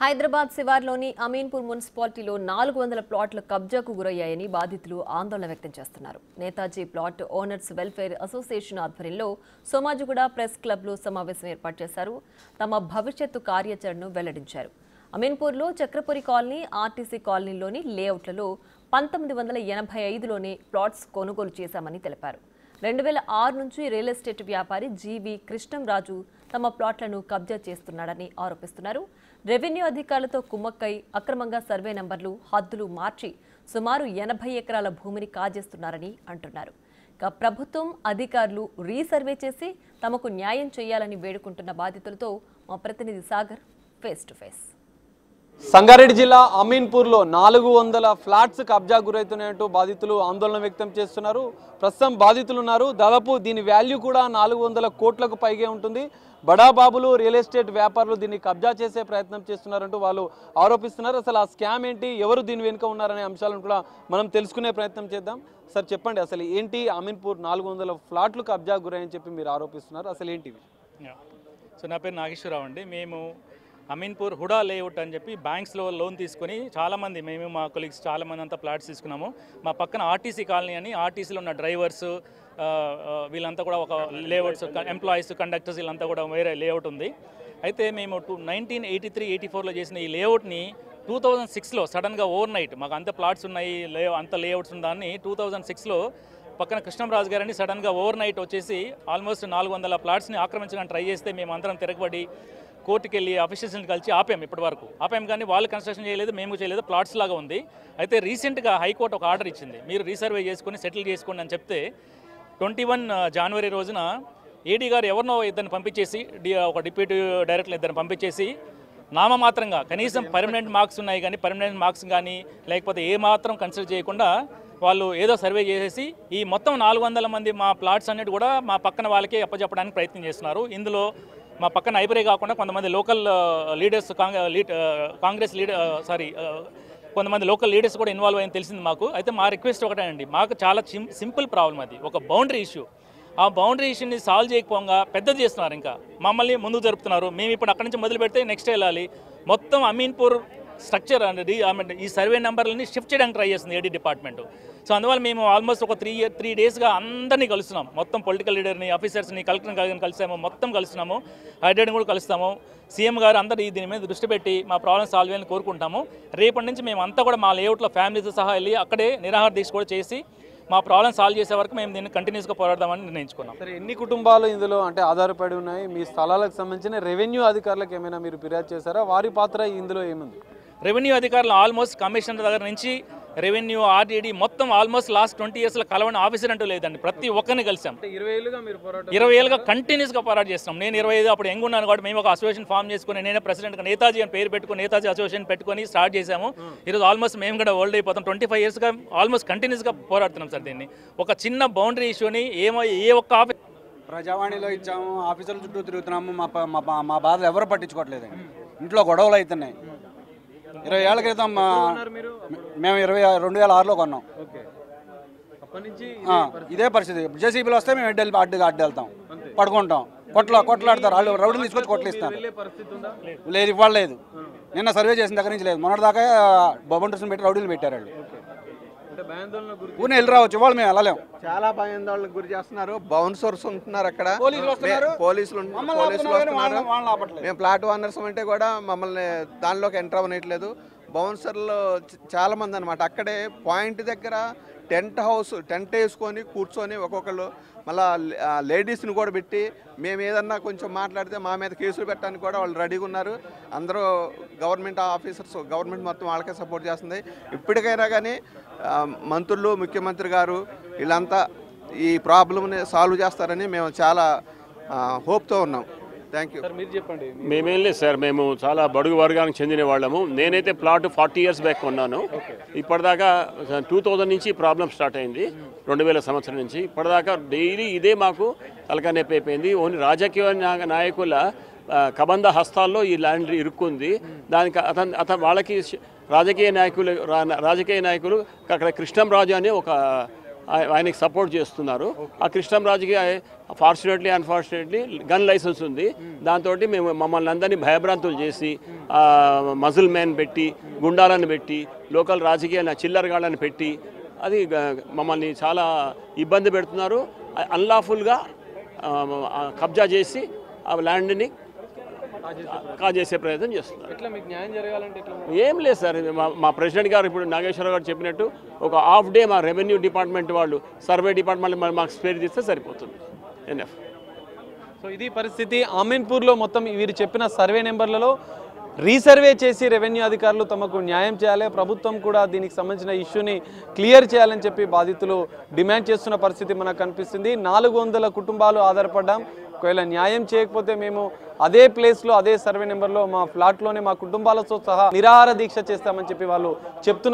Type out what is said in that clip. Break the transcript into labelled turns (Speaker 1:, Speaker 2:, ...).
Speaker 1: హైదరాబాద్ శివార్లోని అమీన్పూర్ మున్సిపాలిటీలో 400 ప్లాట్లు కబ్జాకు గురయ్యాయని బాధితులు ఆందోళన వ్యక్తం చేస్తున్నారు. Netaji plot owners welfare association ఆధ్వర్యంలో సోమాజిగూడ ప్రెస్ క్లబ్లో సమావేశం ఏర్పాటు చేశారు. తమ భవిష్యత్తు కార్యాచరణను వెల్లడించారు. అమీన్పూర్లో చక్రపురి కాలనీ, ఆర్టీసీ కాలనీలోని లేఅవుట్లలో 1985లోనే ప్లాట్స్ కొనుగోలు చేశామని తెలిపారు. 2006 నుంచి రియల్ ఎస్టేట్ వ్యాపారి జీవి కృష్ణంరాజు తమ ప్లాట్లను కబ్జా చేస్తున్నాడని ఆరోపిస్తున్నారు. రెవెన్యూ అధికారులతో కుమ్మక్కై అక్రమంగా సర్వే నంబర్లు, హద్దులు మార్చి సుమారు 80 ఎకరాల భూమిని కాజేస్తున్నారని అంటున్నారు. ప్రభుత్వం అధికారులు రీసర్వే చేసి తమకు న్యాయం చేయాలని వేడుకుంటున్న బాధితులతో మా ప్రతినిధి Sagar face to face.
Speaker 2: Sangareddy జిల్లా అమీన్పూర్లో 400 ఫ్లాట్స్ కబ్జా గురవుతున్నాయంటూ బాధితులు ఆందోళన వ్యక్తం చేస్తున్నారు. ప్రస్తుతం బాధితులు ఉన్నారు. దాదాపు దీని వాల్యూ కూడా 400 కోట్లకు పైగే ఉంటుంది. బడాబాబులు, రియల్ ఎస్టేట్ వ్యాపారులు దీన్ని కబ్జా చేసే ప్రయత్నం చేస్తున్నారంటూ వాళ్ళు ఆరోపిస్తున్నారు. అసలు ఆ స్కామ్ ఏంటి, ఎవరు దీని వెనుక ఉన్నారనే అంశాలను కూడా మనం తెలుసుకునే ప్రయత్నం చేద్దాం. సార్ చెప్పండి, అసలు ఏంటి అమీన్పూర్ 400 ఫ్లాట్లు కబ్జా గురని చెప్పి మీరు ఆరోపిస్తున్నారు, అసలు ఏంటి?
Speaker 3: సో నా పేరు నాగేశ్వరరావు అండి. మేము అమీన్పూర్ హుడా లేఅవుట్ అని చెప్పి బ్యాంక్స్లో లోన్ తీసుకొని చాలామంది, మేము మా కొలీగ్స్ చాలామంది అంతా ప్లాట్స్ తీసుకున్నాము. మా పక్కన ఆర్టీసీ కాలనీ అని, ఆర్టీసీలో ఉన్న డ్రైవర్స్ వీళ్ళంతా కూడా ఒక లేఅవుట్స్, ఎంప్లాయీస్, కండక్టర్స్ వీళ్ళంతా కూడా వేరే లేఅవుట్ ఉంది. అయితే మేము 1983-84లో చేసిన ఈ లేఅవుట్ని 2006లో సడన్గా ఓవర్ నైట్, మాకు అంత ప్లాట్స్ ఉన్నాయి, అంత లేఅవుట్స్ ఉందాన్ని 2006లో పక్కన కృష్ణంరాజు గారని సడన్గా ఓవర్ నైట్ వచ్చేసి ఆల్మోస్ట్ 400 ప్లాట్స్ని ఆక్రమించడానికి ట్రై చేస్తే మేము అందరం తిరగబడి కోర్టుకి వెళ్ళి ఆఫీసర్స్ని కలిసి ఆపాము. ఇప్పటి వరకు ఆపాము, కానీ వాళ్ళు కన్స్ట్రక్షన్ చేయలేదు, మేము చేయలేదు, ప్లాట్స్ లాగా ఉంది. అయితే రీసెంట్గా హైకోర్టు ఒక ఆర్డర్ ఇచ్చింది, మీరు రీసర్వే చేసుకొని సెటిల్ చేసుకోండి అని చెప్తే 21 జనవరి రోజున ఏడీ గారు ఎవరినో ఇద్దరిని పంపించేసి, ఒక డిప్యూటీ డైరెక్టర్ ఇద్దరిని పంపించేసి నామమాత్రంగా, కనీసం పర్మనెంట్ మార్క్స్ ఉన్నాయి కానీ పర్మనెంట్ మార్క్స్ కానీ లేకపోతే ఏ మాత్రం కన్సిడర్ చేయకుండా వాళ్ళు ఏదో సర్వే చేసేసి ఈ మొత్తం 400 మంది మా ప్లాట్స్ అన్నిటి కూడా మా పక్కన వాళ్ళకి అప్పచెప్పడానికి ప్రయత్నం చేస్తున్నారు. ఇందులో మా పక్కన ఐబరే కాకుండా కొంతమంది లోకల్ లీడర్స్, కాంగ్రెస్ కొంతమంది లోకల్ లీడర్స్ కూడా ఇన్వాల్వ్ అయ్యని తెలిసింది మాకు. అయితే మా రిక్వెస్ట్ ఒకటే అండి, మాకు చాలా సింపుల్ ప్రాబ్లం, అది ఒక బౌండరీ ఇష్యూ. ఆ బౌండరీ ఇష్యూని సాల్వ్ చేయకపోగా పెద్దది చేస్తున్నారు, ఇంకా మమ్మల్ని ముందుకు జరుపుతున్నారు. మేము ఇప్పుడు అక్కడి నుంచి మొదలు పెడితే నెక్స్ట్ వెళ్ళాలి. మొత్తం అమీన్పూర్ స్ట్రక్చర్ అనేది ఈ సర్వే నెంబర్లని షిఫ్ట్ చేయడానికి ట్రై చేస్తుంది ఏడీ డిపార్ట్మెంట్. సో అందువల్ల మేము ఆల్మోస్ట్ ఒక 3 డేస్గా అందరినీ కలుస్తున్నాం. మొత్తం పొలిటికల్ లీడర్ని, ఆఫీసర్స్ని, కలెక్టర్ని కలిసాము, మొత్తం కలుస్తున్నాము. హైడ్రేట్ని కూడా కలుస్తాము. సీఎం గారు అందరూ దీని మీద దృష్టి పెట్టి మా ప్రాబ్లం సాల్వ్ చేయాలని కోరుకుంటాము. రేపటి నుంచి మేము అంతా కూడా మా లేఅవుట్లో ఫ్యామిలీతో సహా వెళ్ళి అక్కడే నిరాహార దీక్ష కూడా చేసి మా ప్రాబ్లం సాల్వ్ చేసే వరకు మేము దీన్ని కంటిన్యూస్గా పోరాడదామని నిర్ణయించుకున్నాం.
Speaker 2: సరే, ఎన్ని కుటుంబాలు ఇందులో అంటే ఆధారపడి ఉన్నాయి? మీ స్థలాలకు సంబంధించిన రెవెన్యూ అధికారులకు ఏమైనా మీరు ఫిర్యాదు చేశారా? వారి పాత్ర ఇందులో ఏముంది?
Speaker 3: రెవెన్యూ అధికారులు ఆల్మోస్ట్ కమిషనర్ దగ్గర నుంచి రెవెన్యూ, ఆర్డీడీ మొత్తం ఆల్మోస్ట్ లాస్ట్ 20 ఇయర్స్లో కలవని ఆఫీసర్ అంటూ లేదండి. ప్రతి ఒక్కరిని కలిసాం. 20 ఏళ్ళుగా కంటిన్యూస్గా పోరాట చేస్తాం. నేను 25 అప్పుడు యంగ్ ఉన్నాను కాబట్టి మేము ఒక అసోసియేషన్ ఫామ్ చేసుకుని, నేనే ప్రెసిడెంట్గా నేతాజీ అని పేరు పెట్టుకుని నేతాజీ అసోసియేషన్ పెట్టుకొని స్టార్ట్ చేశాము. ఈరోజు ఆల్మోస్ట్ మేము కూడా ఓల్డ్ అయిపోతాం. 25 ఇయర్స్గా ఆల్మోస్ట్ కంటిన్యూస్గా పోరాడుతున్నాం సార్. దీన్ని ఒక చిన్న బౌండరీ ఇష్యూని ఏ ఒక్క ఆఫీస్
Speaker 4: ప్రజావాణిలో ఇచ్చాము, ఆఫీసర్ల చుట్టూ తిరుగుతున్నాము. మా బాధలు ఎవరు పట్టించుకోవట్లేదండి. ఇంట్లో గొడవలు అవుతున్నాయి. 20 ఏళ్ల క్రితం మేము 2006లో కొన్నాం. ఇదే పరిస్థితి. జేసీబీలు వస్తే మేము అడ్డు వెళ్తాం, పడుకుంటాం, కొట్లాడతారు వాళ్ళు. రౌడీలు తీసుకొచ్చి కొట్లిస్తారు. లేదు, ఇవ్వలేదు. నిన్న సర్వే చేసిన దగ్గర నుంచి లేదు. మొన్నటిదాకా బొబంటర్స్ని పెట్టి రౌడీలు పెట్టారు వాళ్ళు. ఊరిని వెళ్ళి రావచ్చు, వాళ్ళు మేము వెళ్ళలేము.
Speaker 5: చాలా భయాందోళనకు గురి చేస్తున్నారు. బౌన్సర్స్ ఉంటున్నారు అక్కడ, పోలీసులు మేము ప్లాట్ ఓనర్స్ అంటే కూడా మమ్మల్ని దానిలోకి ఎంటర్ అవ్వనట్లేదు. బౌన్సర్లు చాలా మంది అనమాట. అక్కడే పాయింట్ దగ్గర టెంట్ వేసుకొని కూర్చొని ఒక్కొక్కళ్ళు మళ్ళీ లేడీస్ని కూడా పెట్టి మేము ఏదన్నా కొంచెం మాట్లాడితే మా మీద కేసులు పెట్టడానికి కూడా వాళ్ళు రెడీగా ఉన్నారు. అందరూ గవర్నమెంట్ ఆఫీసర్స్, గవర్నమెంట్ మొత్తం వాళ్ళకే సపోర్ట్ చేస్తుంది. ఇప్పటికైనా కానీ మంత్రులు, ముఖ్యమంత్రి గారు వీళ్ళంతా ఈ ప్రాబ్లమ్ని సాల్వ్ చేస్తారని మేము చాలా హోప్తో ఉన్నాం. Thank you.
Speaker 2: మీరు చెప్పండి.
Speaker 6: మేమేం లేదు సార్, మేము చాలా బడుగు వర్గానికి చెందిన వాళ్ళము. నేనైతే ప్లాట్ 40 ఇయర్స్ బ్యాక్ కొన్నాను. ఇప్పటిదాకా 2000 నుంచి ప్రాబ్లం స్టార్ట్ అయింది, 2000 సంవత్సరం నుంచి. ఇప్పటిదాకా డైలీ ఇదే మాకు తలకాయ నొప్పి అయిపోయింది. ఓన్లీ రాజకీయ నాయకుల కబంధ హస్తాల్లో ఈ ల్యాండ్ ఇరుక్కుంది. దానికి వాళ్ళకి రాజకీయ నాయకులు అక్కడ కృష్ణంరాజు అనే ఒక ఆయనకి సపోర్ట్ చేస్తున్నారు. ఆ కృష్ణంరాజుకి ఫార్చునేట్లీ అన్ఫార్చునేట్లీ గన్ లైసెన్స్ ఉంది. దాంతో మేము మమ్మల్ని అందరినీ భయభ్రాంతులు చేసి మజిల్ మ్యాన్ పెట్టి, గుండాలను పెట్టి, లోకల్ రాజకీయ చిల్లరగాళ్ళని పెట్టి అది మమ్మల్ని చాలా ఇబ్బంది పెడుతున్నారు. అన్లాఫుల్గా కబ్జా చేసి ఆ ల్యాండ్ని కాజేసే ప్రయత్నం చేస్తున్నారు.
Speaker 2: ఎట్లా మీకు న్యాయం జరగాలంటే ఎట్లా?
Speaker 6: ఏం లేదు సార్, మా ప్రెసిడెంట్ గారు ఇప్పుడు నాగేశ్వరరావు గారు చెప్పినట్టు ఒక హాఫ్ డే మా రెవెన్యూ డిపార్ట్మెంట్ వాళ్ళు, సర్వే డిపార్ట్మెంట్ మాకు స్పేర్ చేస్తే సరిపోతుంది. ఎన్ఎఫ్.
Speaker 2: సో ఇది పరిస్థితి. అమీన్పూర్లో మొత్తం వీరు చెప్పిన సర్వే నెంబర్లలో రీసర్వే చేసి రెవెన్యూ అధికారులు తమకు న్యాయం చేయాలి, ప్రభుత్వం కూడా దీనికి సంబంధించిన ఇష్యూని క్లియర్ చేయాలని చెప్పి బాధితులు డిమాండ్ చేస్తున్న పరిస్థితి మనకు కనిపిస్తుంది. 400 కుటుంబాలు ఆధారపడ్డాం, ఒకవేళ న్యాయం చేయకపోతే మేము అదే ప్లేస్లో అదే సర్వే నెంబర్లో మా ఫ్లాట్లోనే మా కుటుంబాలతో సహా నిరాహార దీక్ష చేస్తామని చెప్పి వాళ్ళు చెప్తున్నారు.